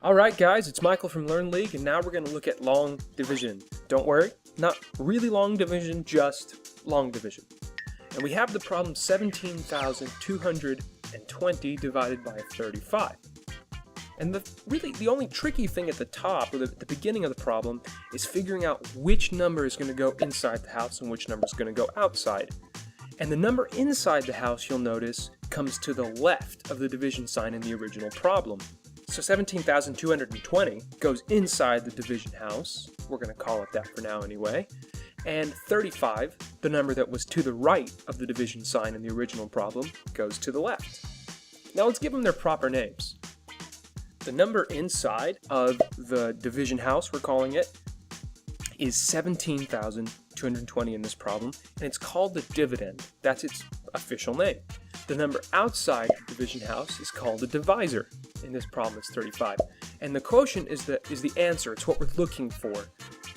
Alright guys, it's Michael from LearnLeague, and now we're going to look at long division. Don't worry, not really long division, just long division. And we have the problem 17,220 divided by 35. And the only tricky thing at the top, or the beginning of the problem, is figuring out which number is going to go inside the house and which number is going to go outside. And the number inside the house, you'll notice, comes to the left of the division sign in the original problem. So 17,220 goes inside the division house. We're going to call it that for now anyway. And 35, the number that was to the right of the division sign in the original problem, goes to the left. Now let's give them their proper names. The number inside of the division house, we're calling it, is 17,220 in this problem, and it's called the dividend. That's its official name. The number outside the division house is called the divisor. In this problem, it's 35. And the quotient is the answer. It's what we're looking for.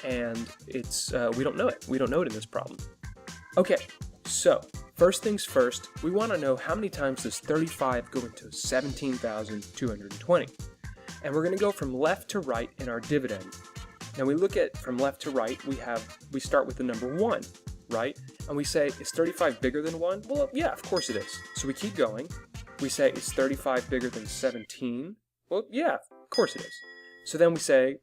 And it's we don't know it. We don't know it in this problem. Okay, so first things first, we want to know how many times does 35 go into 17,220. And we're going to go from left to right in our dividend. Now we look at from left to right, we start with the number 1, right? And we say, is 35 bigger than 1? Well, yeah, of course it is. So we keep going. We say, is 35 bigger than 17? Well, yeah, of course it is. So then we say,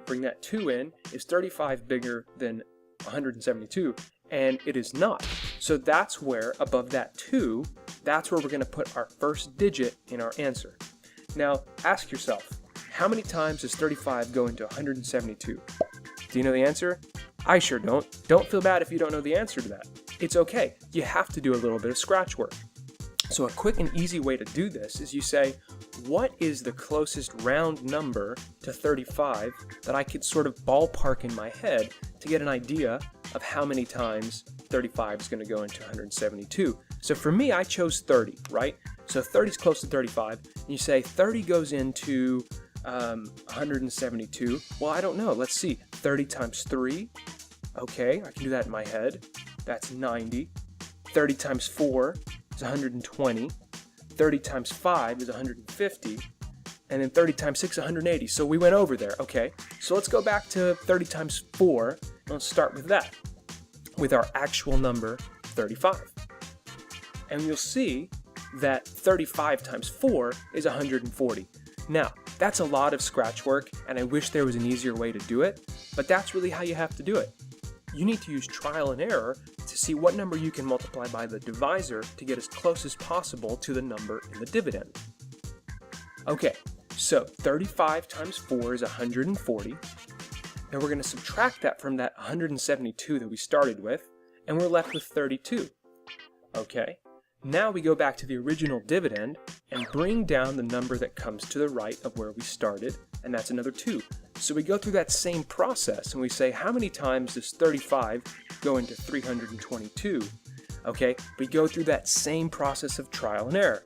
bring that 2 in, is 35 bigger than 172? And it is not. So that's where, above that 2, that's where we're going to put our first digit in our answer. Now, ask yourself, how many times does 35 go into 172? Do you know the answer? I sure don't. Don't feel bad if you don't know the answer to that. It's okay. You have to do a little bit of scratch work. So a quick and easy way to do this is you say, what is the closest round number to 35 that I could sort of ballpark in my head to get an idea of how many times 35 is going to go into 172? So for me, I chose 30, right? So 30 is close to 35. And you say 30 goes into 172. Well, I don't know. Let's see. 30 times 3. Okay, I can do that in my head. That's 90. 30 times 4 is 120. 30 times 5 is 150. And then 30 times 6 is 180. So we went over there. Okay, so let's go back to 30 times 4. And let's start with that, with our actual number, 35. And you'll see that 35 times 4 is 140. Now, that's a lot of scratch work, and I wish there was an easier way to do it, but that's really how you have to do it. You need to use trial and error to see what number you can multiply by the divisor to get as close as possible to the number in the dividend. Okay, so 35 times 4 is 140. Now we're going to subtract that from that 172 that we started with, and we're left with 32. Okay, now we go back to the original dividend and bring down the number that comes to the right of where we started, and that's another 2. So we go through that same process and we say, how many times does 35 go into 322? Okay, we go through that same process of trial and error.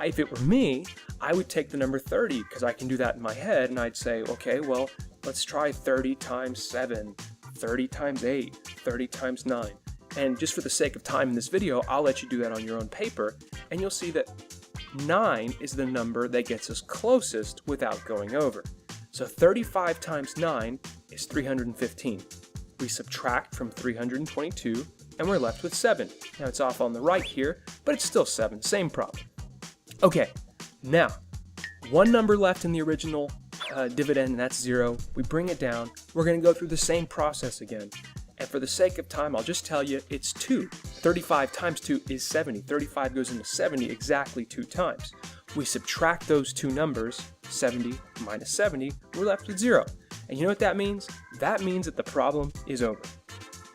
If it were me, I would take the number 30 because I can do that in my head, and I'd say, okay, well, let's try 30 times 7, 30 times 8, 30 times 9. And just for the sake of time in this video, I'll let you do that on your own paper, and you'll see that 9 is the number that gets us closest without going over. So 35 times 9 is 315. We subtract from 322, and we're left with 7. Now it's off on the right here, but it's still 7, same problem. Okay, now, one number left in the original dividend, and that's 0. We bring it down. We're going to go through the same process again. And for the sake of time, I'll just tell you it's 2. 35 times 2 is 70. 35 goes into 70 exactly 2 times. We subtract those two numbers, 70 minus 70, we're left with 0. And you know what that means? That means that the problem is over.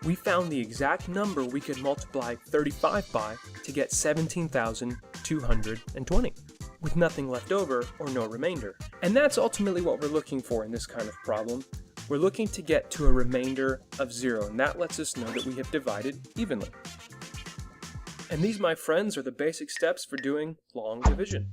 We found the exact number we could multiply 35 by to get 17,220, with nothing left over or no remainder. And that's ultimately what we're looking for in this kind of problem. We're looking to get to a remainder of 0, and that lets us know that we have divided evenly. And these, my friends, are the basic steps for doing long division.